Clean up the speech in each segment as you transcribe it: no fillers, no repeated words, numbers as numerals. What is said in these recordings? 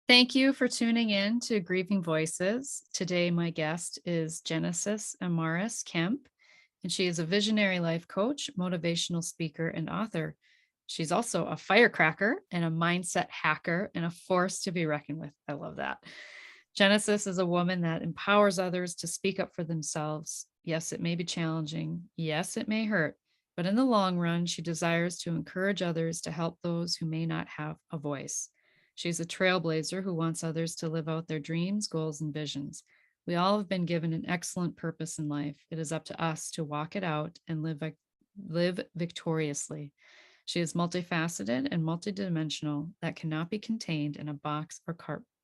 Thank you for tuning in to Grieving Voices. Today, my guest is Genesis Amaris Kemp, and she is a visionary life coach, motivational speaker, and author. She's also a firecracker and a mindset hacker and a force to be reckoned with. I love that. Genesis is a woman that empowers others to speak up for themselves. Yes, it may be challenging. Yes, it may hurt. But in the long run, she desires to encourage others to help those who may not have a voice. She's a trailblazer who wants others to live out their dreams, goals, and visions. We all have been given an excellent purpose in life. It is up to us to walk it out and live victoriously. She is multifaceted and multidimensional that cannot be contained in a box or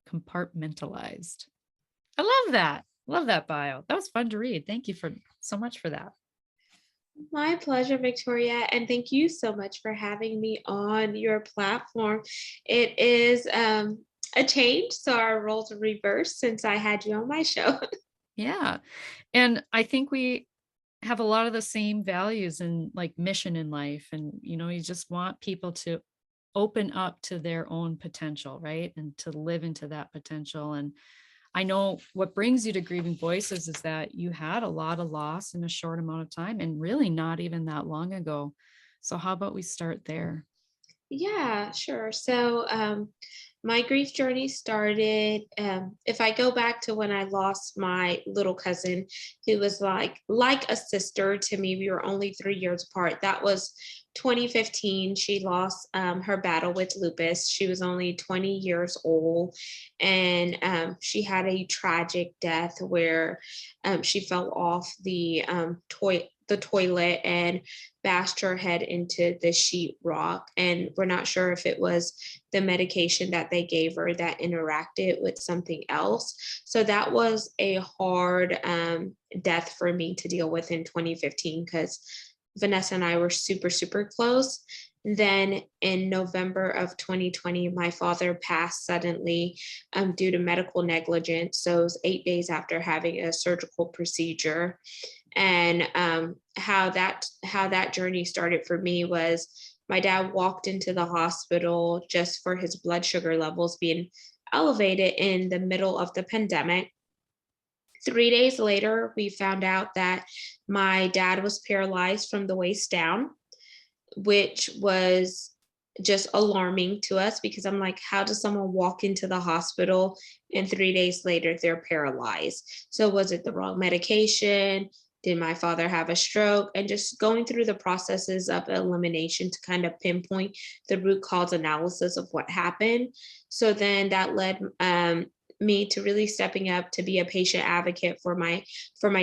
compartmentalized. I love that. Love that bio. That was fun to read. Thank you for so much for that. My pleasure, Victoria, and thank you so much for having me on your platform. It is a change, so our roles are reversed since I had you on my show. Yeah. And I think we have a lot of the same values and like mission in life. And, you just want people to open up to their own potential, right? And to live into that potential. And I know what brings you to Grieving Voices is that you had a lot of loss in a short amount of time and really not even that long ago. So, how about we start there? Yeah, sure. My grief journey started. If I go back to when I lost my little cousin, who was like a sister to me. We were only 3 years apart. That was 2015. She lost her battle with lupus. She was only 20 years old, and she had a tragic death where she fell off the toilet and bashed her head into the sheetrock. And we're not sure if it was the medication that they gave her that interacted with something else. So that was a hard death for me to deal with in 2015 because Vanessa and I were super, super close. Then in November of 2020, my father passed suddenly due to medical negligence. So it was 8 days after having a surgical procedure. And how that journey started for me was my dad walked into the hospital just for his blood sugar levels being elevated in the middle of the pandemic. 3 days later, we found out that my dad was paralyzed from the waist down, which was just alarming to us because I'm like, how does someone walk into the hospital and 3 days later they're paralyzed? So, was it the wrong medication? Did my father have a stroke? And just going through the processes of elimination to kind of pinpoint the root cause analysis of what happened. So then that led me to really stepping up to be a patient advocate for my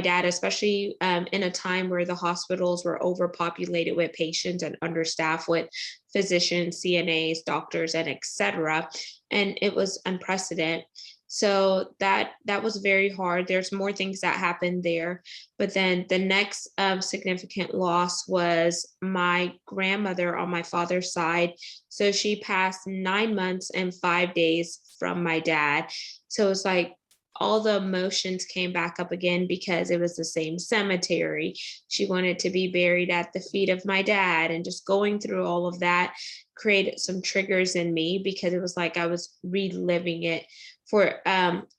dad, especially in a time where the hospitals were overpopulated with patients and understaffed with physicians, CNAs, doctors, and etc. And it was unprecedented. So that was very hard. There's more things that happened there, but then the next significant loss was my grandmother on my father's side. So she passed 9 months and 5 days from my dad. So it's like all the emotions came back up again because it was the same cemetery. She wanted to be buried at the feet of my dad, and just going through all of that created some triggers in me because it was like I was reliving it for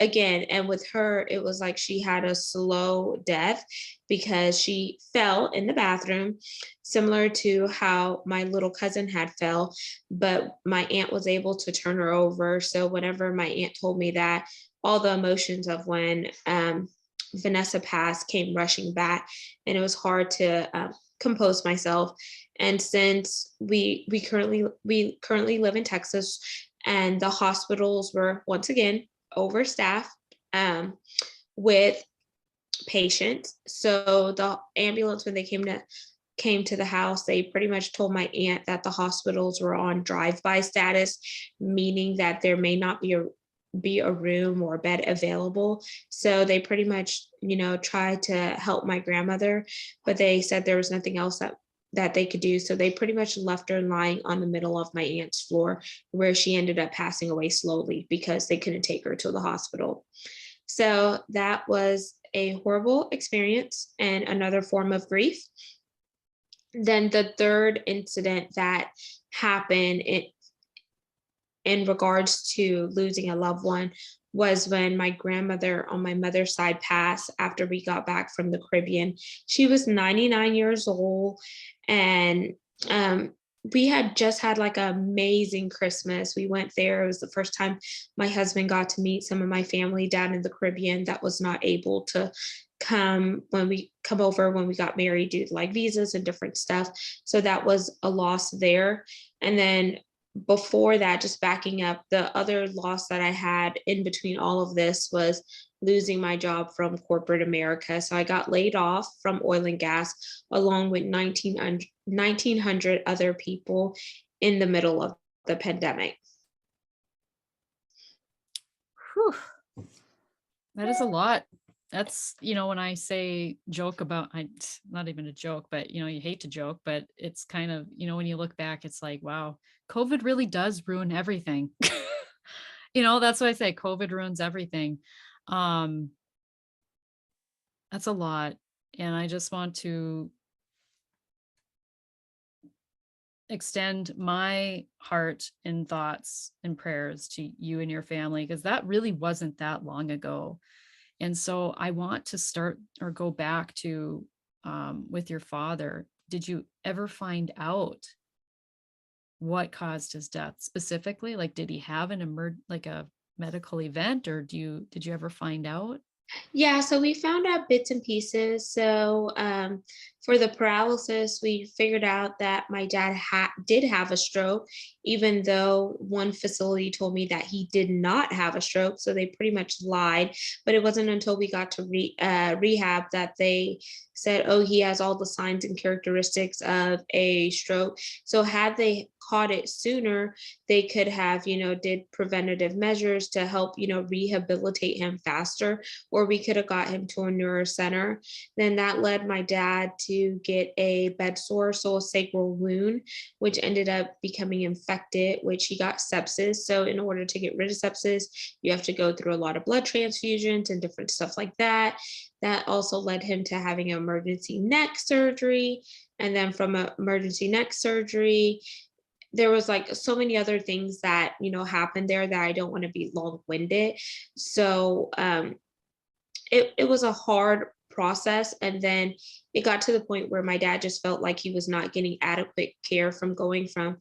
again. And with her, it was like she had a slow death because she fell in the bathroom, similar to how my little cousin had fell, but my aunt was able to turn her over. So whenever my aunt told me that, all the emotions of when Vanessa passed came rushing back, and it was hard to compose myself. And since we currently live in Texas, and the hospitals were once again overstaffed with patients, so the ambulance, when they came to the house, they pretty much told my aunt that the hospitals were on drive-by status, meaning that there may not be a room or a bed available. So they pretty much, tried to help my grandmother, but they said there was nothing else that they could do. So they pretty much left her lying on the middle of my aunt's floor, where she ended up passing away slowly because they couldn't take her to the hospital. So that was a horrible experience and another form of grief. Then the third incident that happened in regards to losing a loved one was when my grandmother on my mother's side passed after we got back from the Caribbean. She was 99 years old, and um, we had just had like an amazing Christmas. We went there. It was the first time my husband got to meet some of my family down in the Caribbean that was not able to come over when we got married due to like visas and different stuff. So that was a loss there. And then before that, just backing up, the other loss that I had in between all of this was losing my job from corporate America. So I got laid off from oil and gas along with 1,900 other people in the middle of the pandemic. Whew, that is a lot. That's, when I say joke about, not even a joke, but you hate to joke, but it's kind of, when you look back, it's like, wow, COVID really does ruin everything. That's why I say COVID ruins everything. Um, that's a lot. And I just want to extend my heart and thoughts and prayers to you and your family, because that really wasn't that long ago. And so I want to start or go back to with your father. Did you ever find out what caused his death specifically? Like, did he have like a medical event, or did you ever find out? Yeah, so we found out bits and pieces. So for the paralysis, we figured out that my dad did have a stroke, even though one facility told me that he did not have a stroke. So they pretty much lied. But it wasn't until we got to rehab that they said, "Oh, he has all the signs and characteristics of a stroke." So had they caught it sooner, they could have, did preventative measures to help, rehabilitate him faster, or we could have got him to a neuro center. Then that led my dad to get a bed sore, so a sacral wound, which ended up becoming infected, which he got sepsis. So in order to get rid of sepsis, you have to go through a lot of blood transfusions and different stuff like that. That also led him to having an emergency neck surgery. And then from emergency neck surgery, there was like so many other things that happened there that I don't want to be long-winded. So it was a hard process, and then it got to the point where my dad just felt like he was not getting adequate care from going from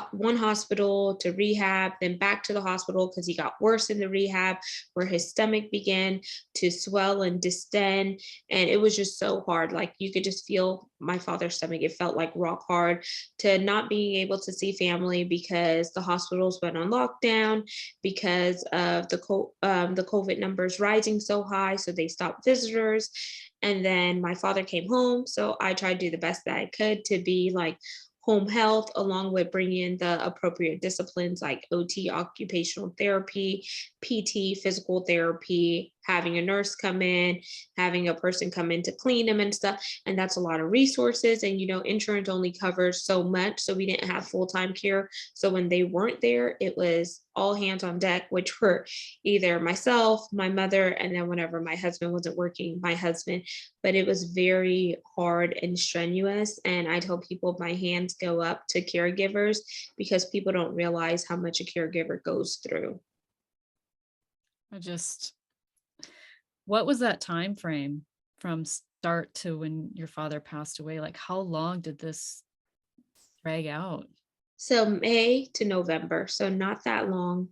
one hospital to rehab, then back to the hospital because he got worse in the rehab, where his stomach began to swell and distend. And it was just so hard. Like you could just feel my father's stomach. It felt like rock hard, to not being able to see family because the hospitals went on lockdown because of the COVID numbers rising so high. So they stopped visitors. And then my father came home. So I tried to do the best that I could to be like home health, along with bringing in the appropriate disciplines like OT, occupational therapy, PT, physical therapy, having a nurse come in, having a person come in to clean them and stuff. And that's a lot of resources. And, insurance only covers so much. So we didn't have full time care. So when they weren't there, it was all hands on deck, which were either myself, my mother, and then whenever my husband wasn't working, my husband. But it was very hard and strenuous. And I tell people my hands go up to caregivers because people don't realize how much a caregiver goes through. I just What was that time frame from start to when your father passed away? Like, how long did this drag out? So May to November, so not that long.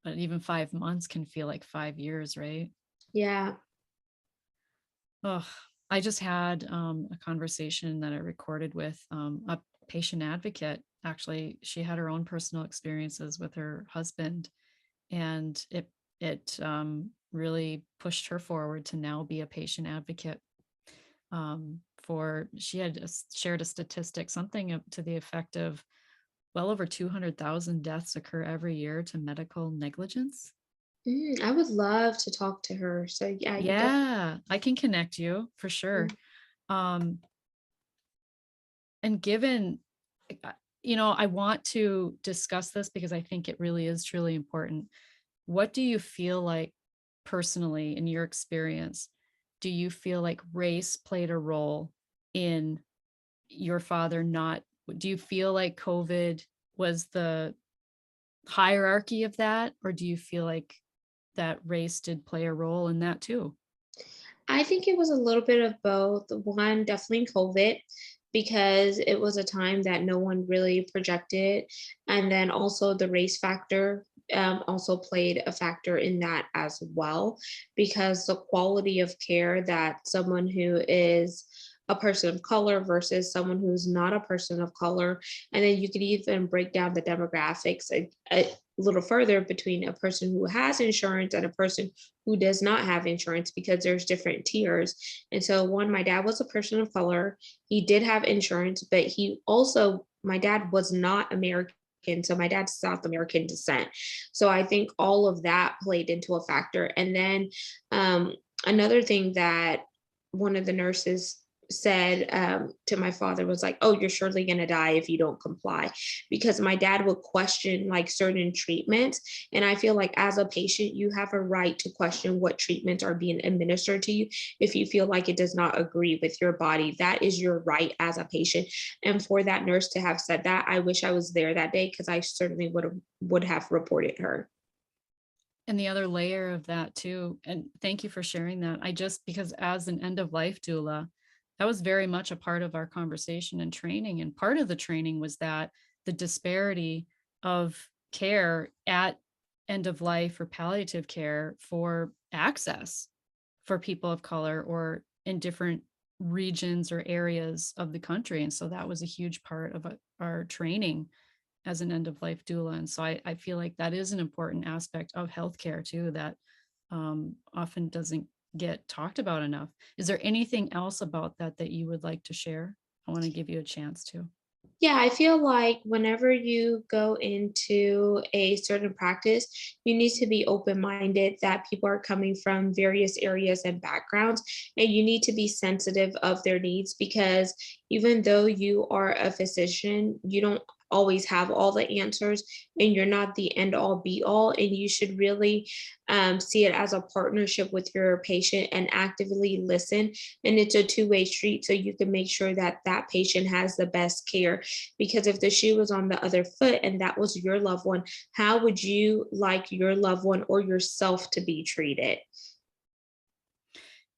But even 5 months can feel like 5 years, right? Yeah. Oh, I just had a conversation that I recorded with a patient advocate. Actually, she had her own personal experiences with her husband, and it really pushed her forward to now be a patient advocate. For she had shared a statistic, something to the effect of well over 200,000 deaths occur every year to medical negligence. I would love to talk to her. So yeah, you definitely. Yeah, I can connect you for sure. Um, and given, uh, I want to discuss this because I think it really is truly important. What do you feel like personally in your experience? Do you feel like race played a role in your father not, do you feel like COVID was the hierarchy of that, or do you feel like that race did play a role in that too? I think it was a little bit of both. One, definitely COVID, because it was a time that no one really projected. And then also the race factor also played a factor in that as well, because the quality of care that someone who is a person of color versus someone who's not a person of color. And then you could even break down the demographics a little further between a person who has insurance and a person who does not have insurance, because there's different tiers. And so, one, my dad was a person of color. He did have insurance, but my dad was not American. So my dad's South American descent. So I think all of that played into a factor. And then another thing that one of the nurses said to my father was like, "Oh, you're surely going to die if you don't comply," because my dad would question like certain treatments. And I feel like as a patient, you have a right to question what treatments are being administered to you. If you feel like it does not agree with your body, that is your right as a patient. And for that nurse to have said that, I wish I was there that day, because I certainly would have reported her. And the other layer of that too, and thank you for sharing that. I just because as an end of life doula, that was very much a part of our conversation and training. And part of the training was that the disparity of care at end of life or palliative care for access for people of color or in different regions or areas of the country. And so that was a huge part of our training as an end of life doula. And so I feel like that is an important aspect of healthcare too, that often doesn't get talked about enough. Is there anything else about that that you would like to share? I want to give you a chance to. Yeah, I feel like whenever you go into a certain practice, you need to be open minded that people are coming from various areas and backgrounds, and you need to be sensitive of their needs, because even though you are a physician, you don't always have all the answers, and you're not the end all be all. And you should really see it as a partnership with your patient and actively listen. And it's a two-way street, so you can make sure that that patient has the best care. Because if the shoe was on the other foot and that was your loved one, how would you like your loved one or yourself to be treated?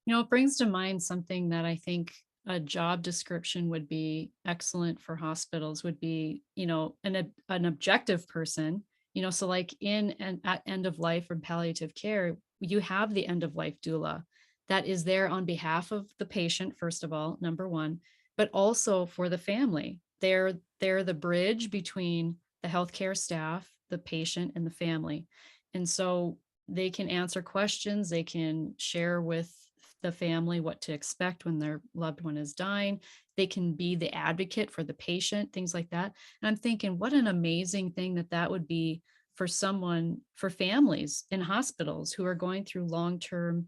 It brings to mind something that I think a job description would be excellent for hospitals would be, an objective person, so like in and at end of life or palliative care, you have the end of life doula that is there on behalf of the patient, first of all, number one, but also for the family. They're the bridge between the healthcare staff, the patient, and the family. And so they can answer questions, they can share with the family what to expect when their loved one is dying. They can be the advocate for the patient, things like that. And I'm thinking, what an amazing thing that would be for families in hospitals who are going through long-term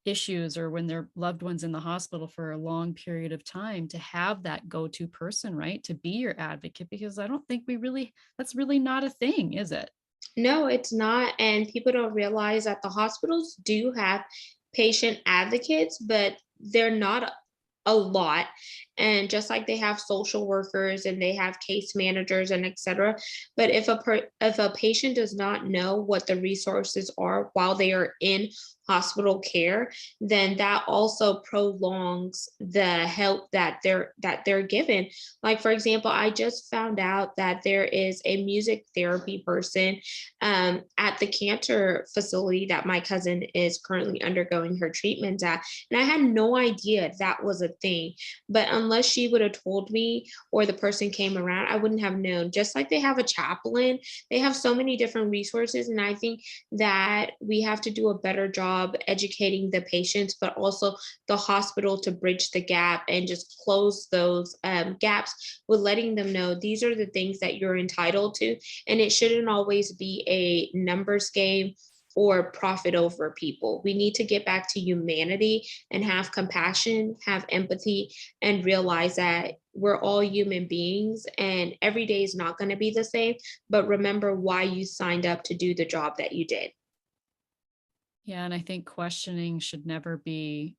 issues or when their loved one's in the hospital for a long period of time, to have that go-to person, right? To be your advocate, because I don't think that's really not a thing, is it? No, it's not. And people don't realize that the hospitals do have patient advocates, but they're not a lot. And just like they have social workers and they have case managers and etc. But if a patient does not know what the resources are while they are in hospital care, then that also prolongs the help that they're given. Like, for example, I just found out that there is a music therapy person at the cancer facility that my cousin is currently undergoing her treatment at. And I had no idea that was a thing. But unless she would have told me or the person came around, I wouldn't have known. Just like they have a chaplain, they have so many different resources. And I think that we have to do a better job educating the patients, but also the hospital, to bridge the gap and just close those gaps with letting them know these are the things that you're entitled to. And it shouldn't always be a numbers game or profit over people. We need to get back to humanity and have compassion, have empathy, and realize that we're all human beings and every day is not going to be the same. But remember why you signed up to do the job that you did. Yeah, and I think questioning you should never be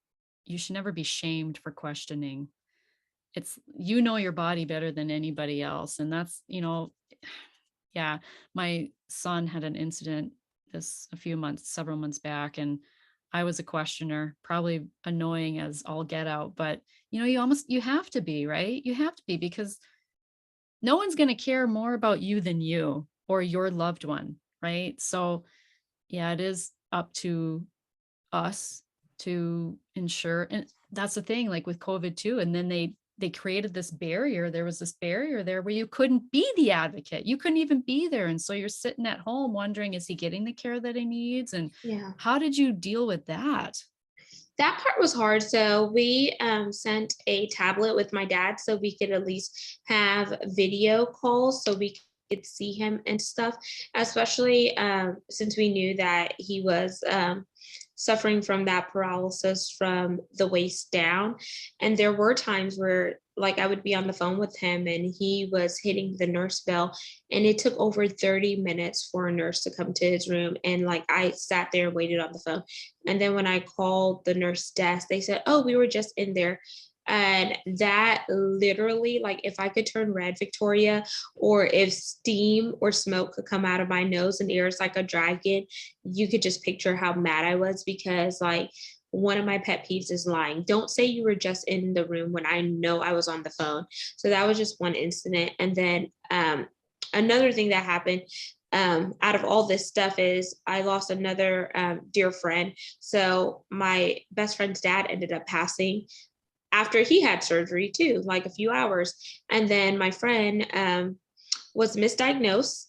shamed for questioning. It's your body better than anybody else, and that's Yeah, my son had an incident several months back, and I was a questioner, probably annoying as all get out, but you have to be, right? You have to be because no one's going to care more about you than you or your loved one, right? So, yeah, it is up to us to ensure, and that's the thing, like with COVID too, and then they created this barrier. There was this barrier there where you couldn't be the advocate. You couldn't even be there. And so you're sitting at home wondering, is he getting the care that he needs? And Yeah. how did you deal with that? That part was hard. So we sent a tablet with my dad so we could at least have video calls so we could see him and stuff, especially since we knew that he was suffering from that paralysis from the waist down. And there were times where, like, I would be on the phone with him and he was hitting the nurse bell, and it took over 30 minutes for a nurse to come to his room. And like, I sat there and waited on the phone. And then when I called the nurse desk, they said, "Oh, we were just in there." And that literally, like, if I could turn red, Victoria, or if steam or smoke could come out of my nose and ears like a dragon, you could just picture how mad I was because, like, one of my pet peeves is lying. Don't say you were just in the room when I know I was on the phone. So that was just one incident. And then another thing that happened out of all this stuff is I lost another dear friend. So my best friend's dad ended up passing after he had surgery too, like a few hours. And then my friend was misdiagnosed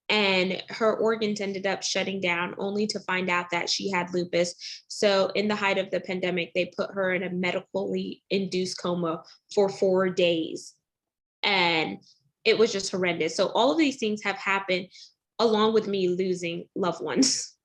and her organs ended up shutting down only to find out that she had lupus. So in the height of the pandemic, they put her in a medically induced coma for 4 days. And it was just horrendous. So all of these things have happened along with me losing loved ones.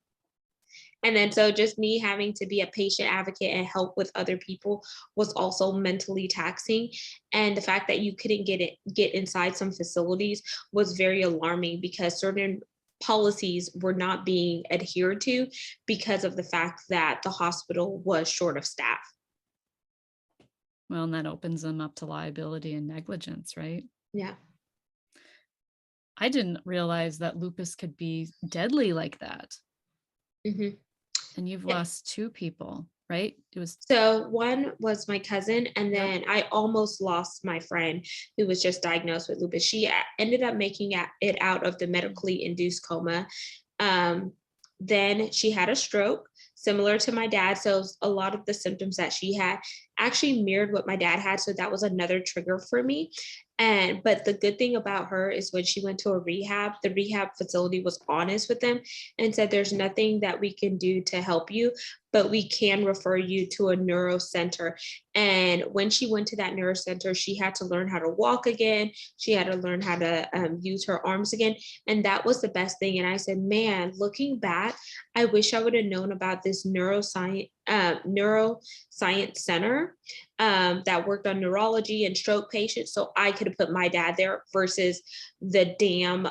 And then so just me having to be a patient advocate and help with other people was also mentally taxing. And the fact that you couldn't get inside some facilities was very alarming because certain policies were not being adhered to because of the fact that the hospital was short of staff. Well, and that opens them up to liability and negligence, right? Yeah. I didn't realize that lupus could be deadly like that. Hmm. And you've lost two people, right? It was, So one was my cousin, and yep. then I almost lost my friend who was just diagnosed with lupus. She ended up making it out of the medically induced coma. Um, then she had a stroke, similar to my dad. So a lot of the symptoms that she had actually mirrored what my dad had. So that was another trigger for me. And but the good thing about her is when she went to a rehab, the rehab facility was honest with them and said, "There's nothing that we can do to help you, but we can refer you to a neuro center." And when she went to that neuro center, she had to learn how to walk again. She had to learn how to use her arms again. And that was the best thing. And I said, man, looking back, I wish I would have known about this neuroscience center that worked on neurology and stroke patients. So I could have put my dad there versus the damn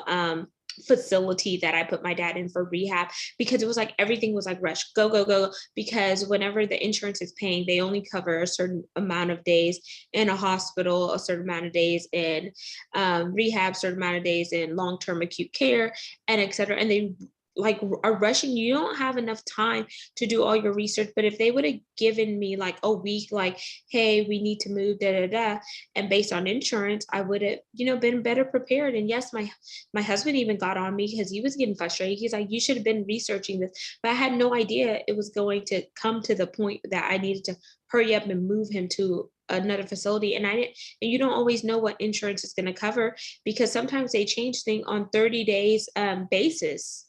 facility that I put my dad in for rehab, because it was like everything was like rush, go, go, go. Because whenever the insurance is paying, they only cover a certain amount of days in a hospital, a certain amount of days in rehab, certain amount of days in long-term acute care, and et cetera. And they like are rushing. You don't have enough time to do all your research. But if they would have given me like a week, like, hey, we need to move, da da da, and based on insurance, I would have, been better prepared. And yes, my husband even got on me because he was getting frustrated. He's like, you should have been researching this. But I had no idea it was going to come to the point that I needed to hurry up and move him to another facility. And you don't always know what insurance is going to cover because sometimes they change things on 30 days basis.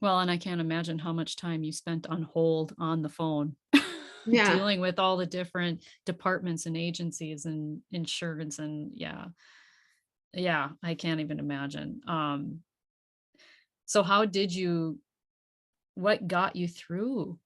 Well, and I can't imagine how much time you spent on hold on the phone Yeah. dealing with all the different departments and agencies and insurance and yeah, I can't even imagine. So what got you through?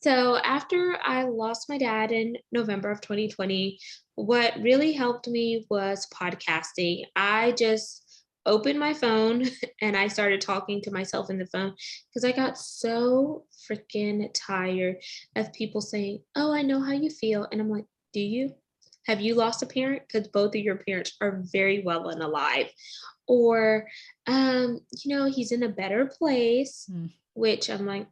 So after I lost my dad in November of 2020, what really helped me was podcasting. I just opened my phone and I started talking to myself in the phone because I got so freaking tired of people saying, "Oh, I know how you feel." And I'm like, "Do you? Have you lost a parent? Because both of your parents are very well and alive. Or, he's in a better place, Mm. which I'm like,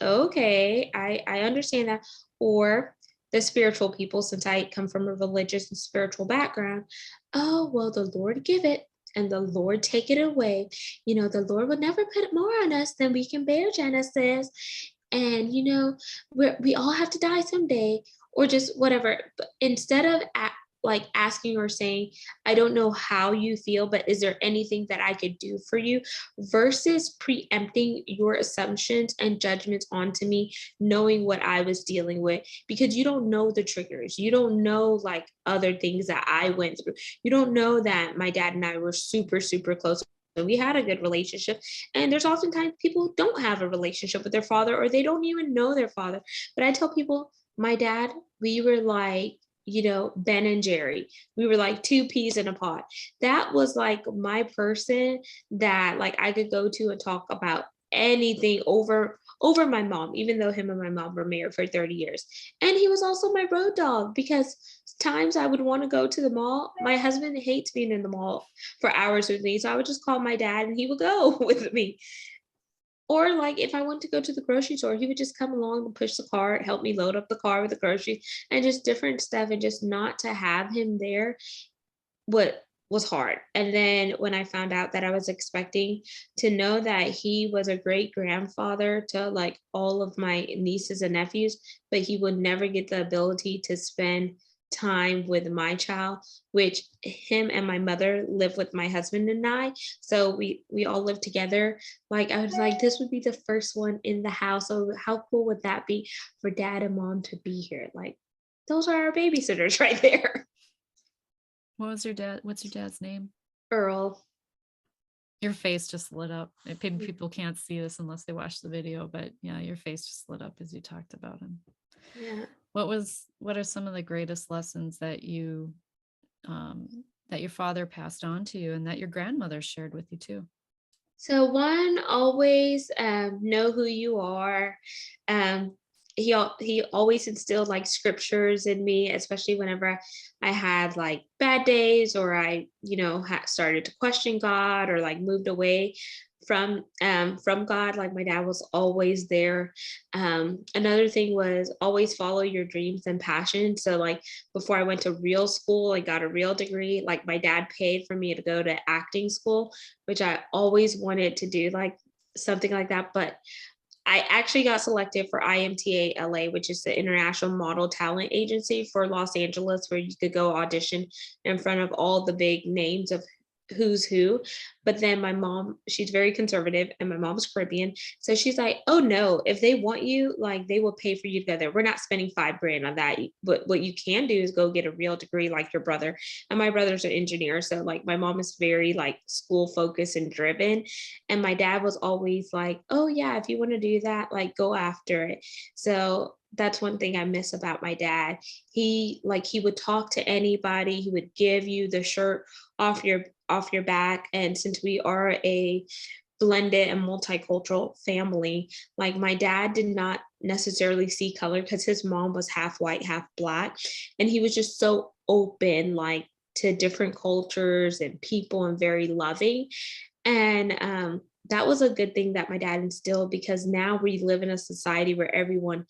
okay, I understand that. Or the spiritual people, since I come from a religious and spiritual background, oh, well, the Lord give it and the Lord take it away. The Lord would never put more on us than we can bear, Genesis. And, we all have to die someday, or just whatever. But instead of like asking or saying, I don't know how you feel, but is there anything that I could do for you? Versus preempting your assumptions and judgments onto me, knowing what I was dealing with, because you don't know the triggers. You don't know like other things that I went through. You don't know that my dad and I were super, super close. And we had a good relationship. And there's oftentimes people who don't have a relationship with their father, or they don't even know their father. But I tell people, my dad, we were like, Ben and Jerry. We were like two peas in a pod. That was like my person that like I could go to and talk about anything over my mom, even though him and my mom were married for 30 years. And he was also my road dog, because times I would want to go to the mall. My husband hates being in the mall for hours with me. So I would just call my dad and he would go with me. Or like if I went to go to the grocery store, he would just come along and push the cart, help me load up the car with the groceries and just different stuff. And just not to have him there, what was hard. And then when I found out that I was expecting, to know that he was a great grandfather to like all of my nieces and nephews, but he would never get the ability to spend time with my child, which him and my mother live with my husband and I. So we all live together. Like I was like, this would be the first one in the house. So how cool would that be for dad and mom to be here? Like those are our babysitters right there. What's your dad's name? Earl. Your face just lit up. Maybe people can't see this unless they watch the video, but yeah, your face just lit up as you talked about him. Yeah. What are some of the greatest lessons that that your father passed on to you and that your grandmother shared with you too? So one, always know who you are. He always instilled like scriptures in me, especially whenever I had like bad days, or I started to question God, or like moved away from God. Like my dad was always there. Another thing was always follow your dreams and passion. So like before I went to real school, I got a real degree. Like my dad paid for me to go to acting school, which I always wanted to do, like something like that. But I actually got selected for IMTA LA, which is the International Model Talent Agency for Los Angeles, where you could go audition in front of all the big names of who's who. But then my mom, she's very conservative, and my mom's Caribbean. So she's like, oh no, if they want you, like they will pay for you to go there. We're not spending $5,000 on that. But what you can do is go get a real degree like your brother. And my brother's an engineer. So like my mom is very like school focused and driven. And my dad was always like, oh yeah, if you want to do that, like go after it. So that's one thing I miss about my dad. He would talk to anybody. He would give you the shirt off your back. And since we are a blended and multicultural family, like my dad did not necessarily see color because his mom was half white, half black. And he was just so open, like to different cultures and people, and very loving. And that was a good thing that my dad instilled, because now we live in a society where everyone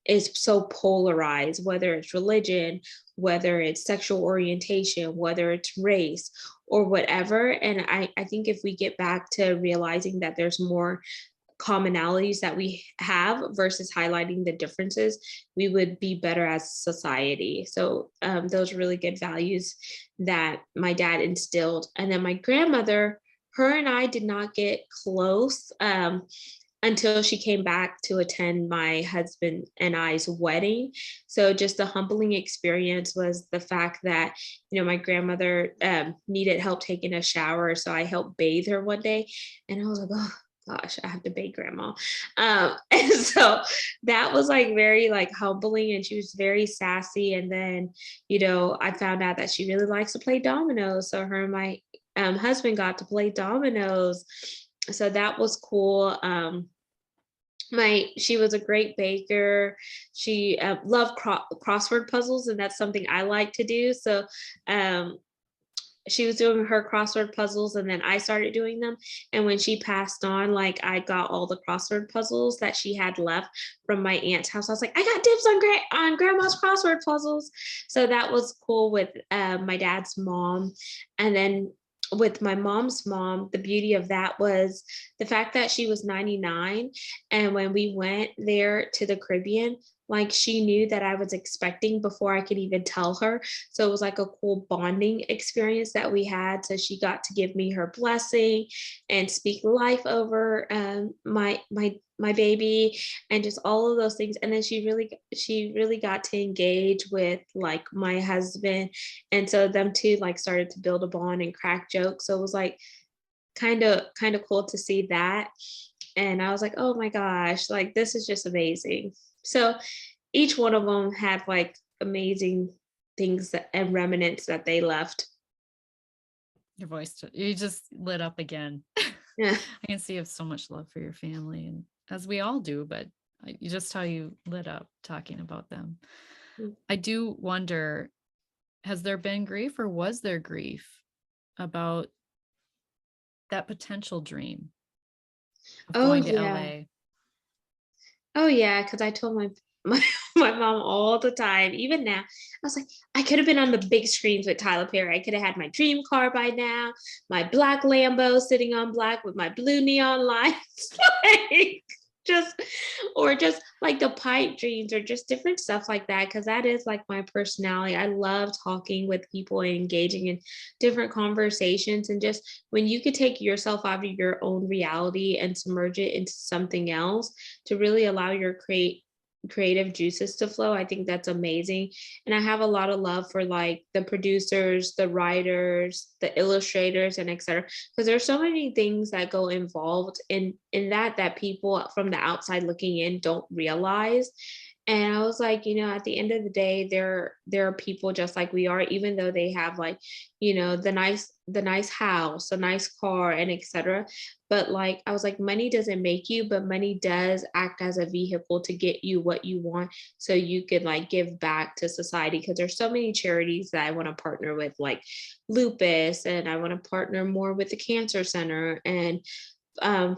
is so polarized, whether it's religion, whether it's sexual orientation, whether it's race or whatever. And I think if we get back to realizing that there's more commonalities that we have versus highlighting the differences, we would be better as society. So those really good values that my dad instilled. And then my grandmother, her and I did not get close until she came back to attend my husband and I's wedding. So just the humbling experience was the fact that, my grandmother needed help taking a shower. So I helped bathe her one day, and I was like, oh gosh, I have to bathe grandma. And so that was like very like humbling, and she was very sassy. And then, I found out that she really likes to play dominoes. So her and my husband got to play dominoes. So that was cool. She was a great baker. She loved crossword puzzles, and that's something I like to do. So um, she was doing her crossword puzzles, and then I started doing them. And when she passed on, like, I got all the crossword puzzles that she had left from my aunt's house. I was like, I got dibs on grandma's crossword puzzles. So that was cool with my dad's mom. And then with my mom's mom, the beauty of that was the fact that she was 99. And when we went there to the Caribbean, like, she knew that I was expecting before I could even tell her. So it was like a cool bonding experience that we had. So she got to give me her blessing and speak life over my baby, and just all of those things. And then she really got to engage with like my husband, and so them two like started to build a bond and crack jokes. So it was like kind of cool to see that. And I was like, oh my gosh, like, this is just amazing. So each one of them had like amazing things and remnants that they left. Your voice, you just lit up again. Yeah. I can see you have so much love for your family, and as we all do, but just how you lit up talking about them. Mm. I do wonder, has there been grief, or was there grief about that potential dream of Oh going to yeah. LA? Oh yeah. Because I told my my mom all the time, even now. I was like, I could have been on the big screens with Tyler Perry. I could have had my dream car by now, my black Lambo sitting on black with my blue neon lights. Like, just or just like the pipe dreams, or just different stuff like that, because that is like my personality. I love talking with people and engaging in different conversations, and just when you could take yourself out of your own reality and submerge it into something else to really allow your creative juices to flow. I think that's amazing. And I have a lot of love for like the producers, the writers, the illustrators, and etc. Because there's so many things that go involved in that people from the outside looking in don't realize. And I was like, at the end of the day, there are people just like we are, even though they have like, the nice house, a nice car, and etc. But like, I was like, money doesn't make you, but money does act as a vehicle to get you what you want, so you could like give back to society. Because there's so many charities that I want to partner with, like lupus, and I want to partner more with the cancer center, and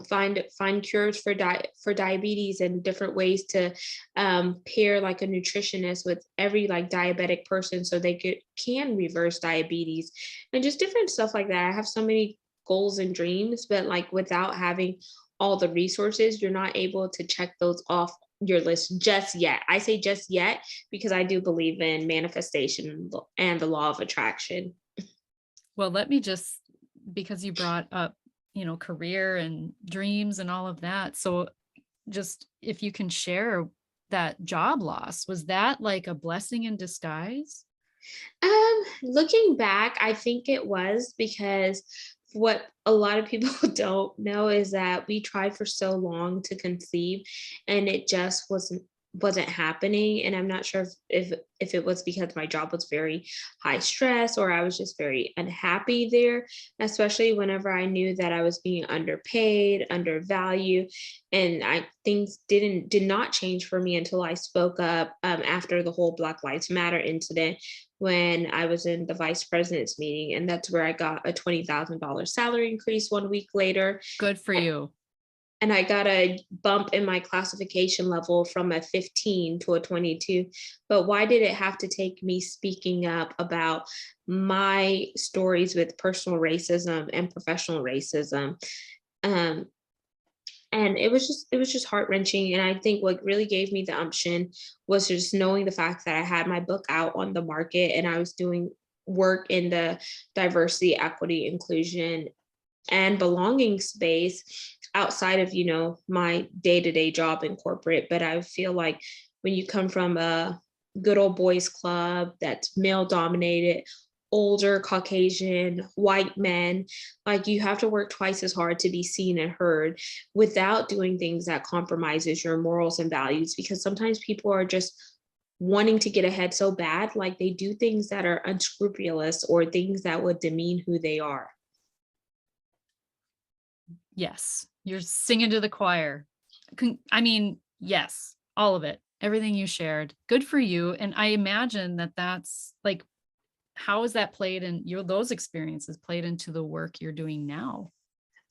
find cures for diabetes, and different ways to pair like a nutritionist with every like diabetic person, so they can reverse diabetes, and just different stuff like that. I have so many goals and dreams, but like without having all the resources, you're not able to check those off your list just yet. I say just yet because I do believe in manifestation and the law of attraction. Well, let me just, because you brought up, career and dreams and all of that. So just if you can share that job loss, was that like a blessing in disguise? Looking back, I think it was, because what a lot of people don't know is that we tried for so long to conceive, and it just wasn't happening. And I'm not sure if it was because my job was very high stress, or I was just very unhappy there, especially whenever I knew that I was being underpaid, undervalued. And I things did not change for me until I spoke up after the whole Black Lives Matter incident, when I was in the vice president's meeting. And that's where I got a $20,000 salary increase 1 week later. Good for you. And I got a bump in my classification level from a 15 to a 22. But why did it have to take me speaking up about my stories with personal racism and professional racism? Um, and it was just heart-wrenching. And I think what really gave me the umption was just knowing the fact that I had my book out on the market, and I was doing work in the diversity, equity, inclusion, and belonging space outside of my day-to-day job in corporate. But I feel like when you come from a good old boys club that's male dominated, older Caucasian white men, like, you have to work twice as hard to be seen and heard without doing things that compromises your morals and values, because sometimes people are just wanting to get ahead so bad, like they do things that are unscrupulous or things that would demean who they are. Yes, you're singing to the choir. I mean, yes, all of it, everything you shared. Good for you. And I imagine that that's like, how has that played in your those experiences played into the work you're doing now?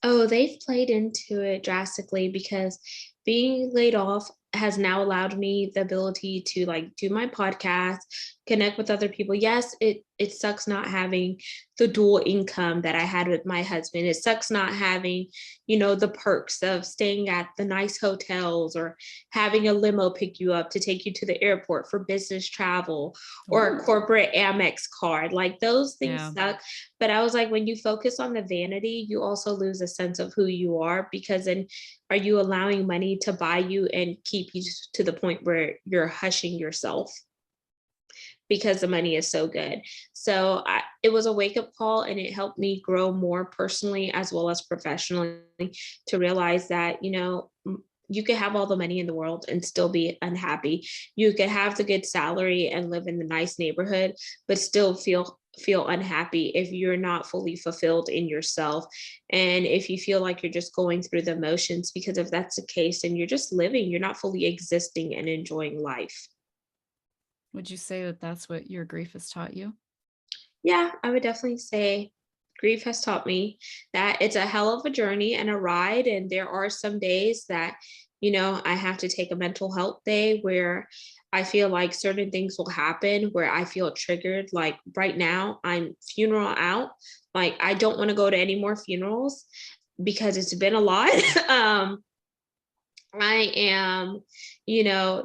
Oh, they've played into it drastically because being laid off has now allowed me the ability to like do my podcast, connect with other people. Yes, it sucks not having the dual income that I had with my husband. It sucks not having, the perks of staying at the nice hotels or having a limo pick you up to take you to the airport for business travel or a Ooh, corporate Amex card. Like those things yeah. suck, but I was like, when you focus on the vanity, you also lose a sense of who you are because then are you allowing money to buy you and keep you to the point where you're hushing yourself because the money is so good? So it was a wake up call and it helped me grow more personally as well as professionally to realize that, you could have all the money in the world and still be unhappy. You could have the good salary and live in the nice neighborhood, but still feel unhappy if you're not fully fulfilled in yourself. And if you feel like you're just going through the motions, because if that's the case, then you're just living, you're not fully existing and enjoying life. Would you say that that's what your grief has taught you? Yeah, I would definitely say grief has taught me that it's a hell of a journey and a ride. And there are some days that, I have to take a mental health day where I feel like certain things will happen where I feel triggered. Like right now, I'm funeral out. Like I don't want to go to any more funerals because it's been a lot. I am,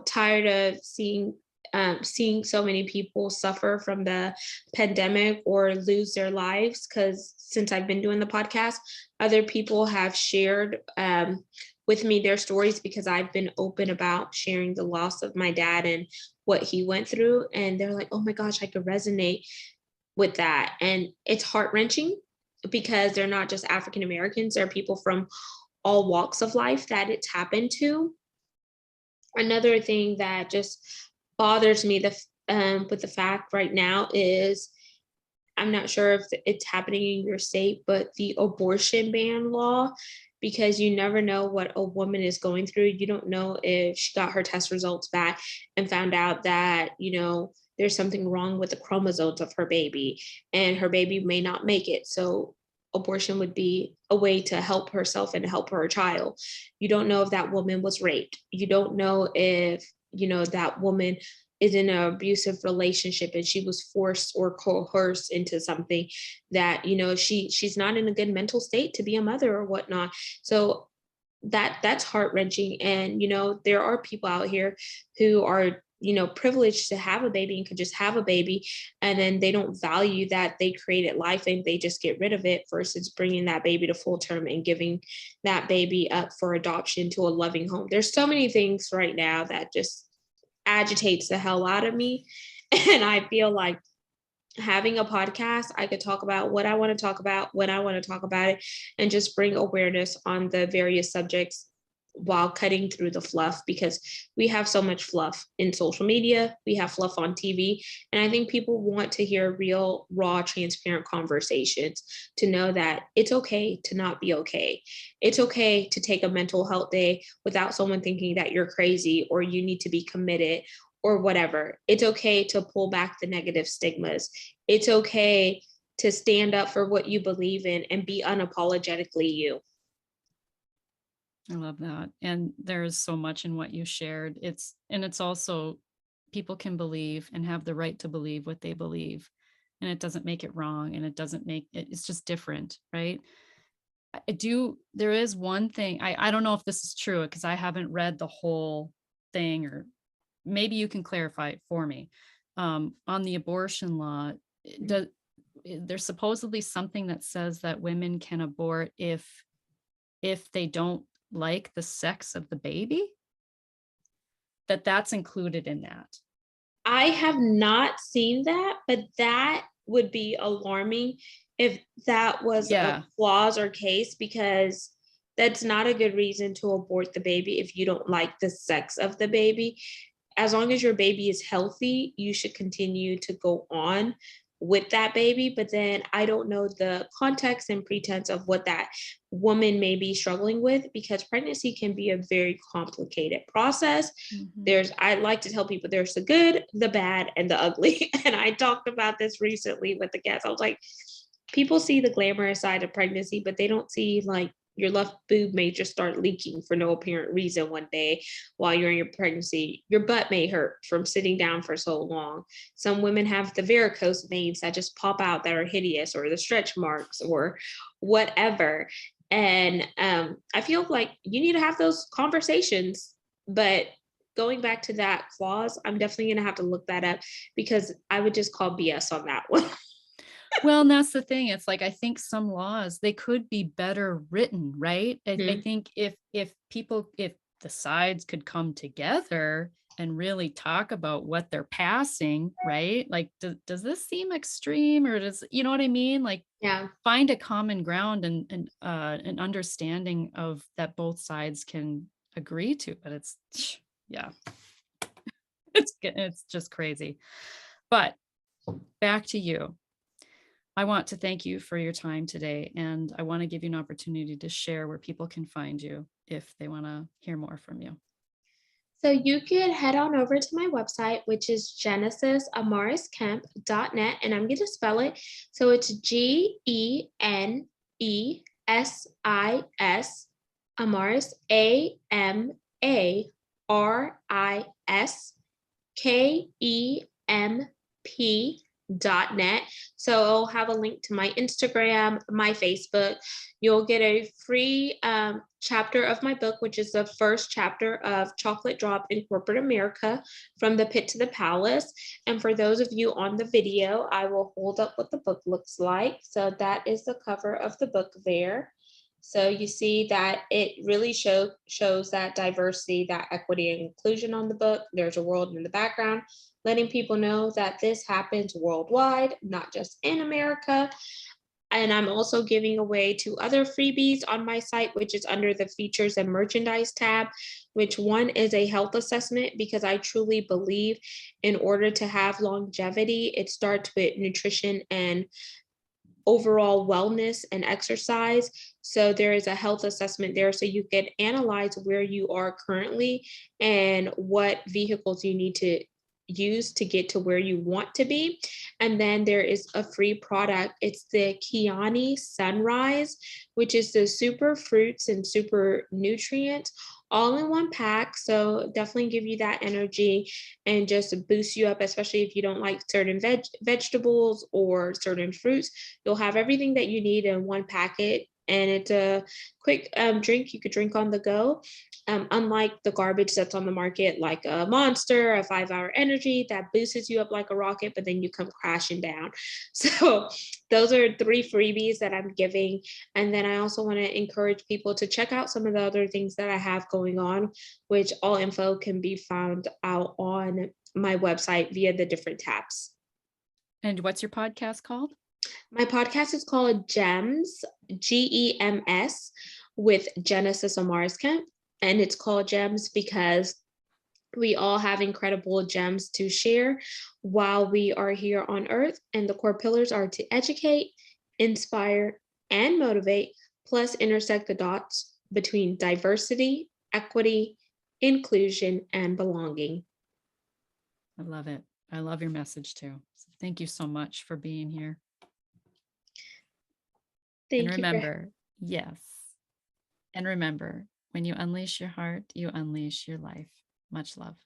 tired of seeing so many people suffer from the pandemic or lose their lives. Because since I've been doing the podcast, other people have shared with me their stories because I've been open about sharing the loss of my dad and what he went through, and they're like, "Oh my gosh, I could resonate with that," and it's heart wrenching because they're not just African Americans; they're people from all walks of life that it's happened to. Another thing that just bothers me with the fact right now is I'm not sure if it's happening in your state, but the abortion ban law, because you never know what a woman is going through. You don't know if she got her test results back and found out that, there's something wrong with the chromosomes of her baby and her baby may not make it. So abortion would be a way to help herself and help her child. You don't know if that woman was raped. You don't know if, that woman is in an abusive relationship and she was forced or coerced into something that, she's not in a good mental state to be a mother or whatnot. So that's heart-wrenching. And there are people out here who are privileged to have a baby and could just have a baby, and then they don't value that they created life and they just get rid of it versus bringing that baby to full term and giving that baby up for adoption to a loving home. There's so many things right now that just agitates the hell out of me. And I feel like having a podcast, I could talk about what I want to talk about when I want to talk about it and just bring awareness on the various subjects while cutting through the fluff, because we have so much fluff in social media, we have fluff on TV, and I think people want to hear real, raw, transparent conversations to know that it's okay to not be okay. It's okay to take a mental health day without someone thinking that you're crazy or you need to be committed or whatever. It's okay to pull back the negative stigmas. It's okay to stand up for what you believe in and be unapologetically you. I love that. And there's so much in what you shared. It's also people can believe and have the right to believe what they believe. And it doesn't make it wrong and it doesn't make it's just different, right? I do there is one thing I don't know if this is true because I haven't read the whole thing, or maybe you can clarify it for me. On the abortion law, does there's supposedly something that says that women can abort if they don't like the sex of the baby, that's included in that. I have not seen that, but that would be alarming if that was a Yeah. clause or case, because that's not a good reason to abort the baby if you don't like the sex of the baby. As long as your baby is healthy, you should continue to go on. with that baby, but then I don't know the context and pretense of what that woman may be struggling with, because pregnancy can be a very complicated process. Mhm. I like to tell people there's the good, the bad, and the ugly. And I talked about this recently with the guests. I was like, people see the glamorous side of pregnancy, but they don't see like your left boob may just start leaking for no apparent reason one day while you're in your pregnancy. Your butt may hurt from sitting down for so long. Some women have the varicose veins that just pop out that are hideous, or the stretch marks, or whatever. And I feel like you need to have those conversations. But going back to that clause, I'm definitely going to have to look that up, because I would just call BS on that one. Well, and that's the thing. It's like, I think some laws, they could be better written, right? I Mhm. think if the sides could come together and really talk about what they're passing, right? Like, does this seem extreme, or does, you know what I mean? Like, Yeah. find a common ground and an understanding of that both sides can agree to. But it's yeah, it's just crazy. But back to you. I want to thank you for your time today, and I want to give you an opportunity to share where people can find you if they want to hear more from you. So you could head on over to my website, which is genesisamarisKemp.net, and I'm going to spell it. So it's GENESIS, Amaris, AMARISKEMP.net. So I'll have a link to my Instagram, my Facebook. You'll get a free chapter of my book, which is the first chapter of Chocolate Drop in Corporate America, From the Pit to the Palace. And for those of you on the video, I will hold up what the book looks like. So that is the cover of the book there. So you see that it really shows that diversity, that equity and inclusion on the book. There's a world in the background, letting people know that this happens worldwide, not just in America. And I'm also giving away 2 other freebies on my site, which is under the features and merchandise tab, which one is a health assessment, because I truly believe in order to have longevity, it starts with nutrition and overall wellness and exercise. So there is a health assessment there, so you can analyze where you are currently and what vehicles you need to use to get to where you want to be. And then there is a free product. It's the Kiani Sunrise, which is the super fruits and super nutrients all in one pack. So definitely give you that energy and just boost you up, especially if you don't like certain vegetables or certain fruits. You'll have everything that you need in one packet, and it's a quick drink you could drink on the go. Unlike the garbage that's on the market, like a Monster, a 5 Hour Energy, that boosts you up like a rocket, but then you come crashing down. So those are 3 freebies that I'm giving. And then I also want to encourage people to check out some of the other things that I have going on, which all info can be found out on my website via the different tabs. And what's your podcast called? My podcast is called GEMS, GEMS, with Genesis Amaris Kemp. And it's called GEMS because we all have incredible gems to share while we are here on earth. And the core pillars are to educate, inspire, and motivate, plus intersect the dots between diversity, equity, inclusion, and belonging. I love it. I love your message too. So thank you so much for being here. And Thank you for remember, yes. And remember, when you unleash your heart, you unleash your life. Much love.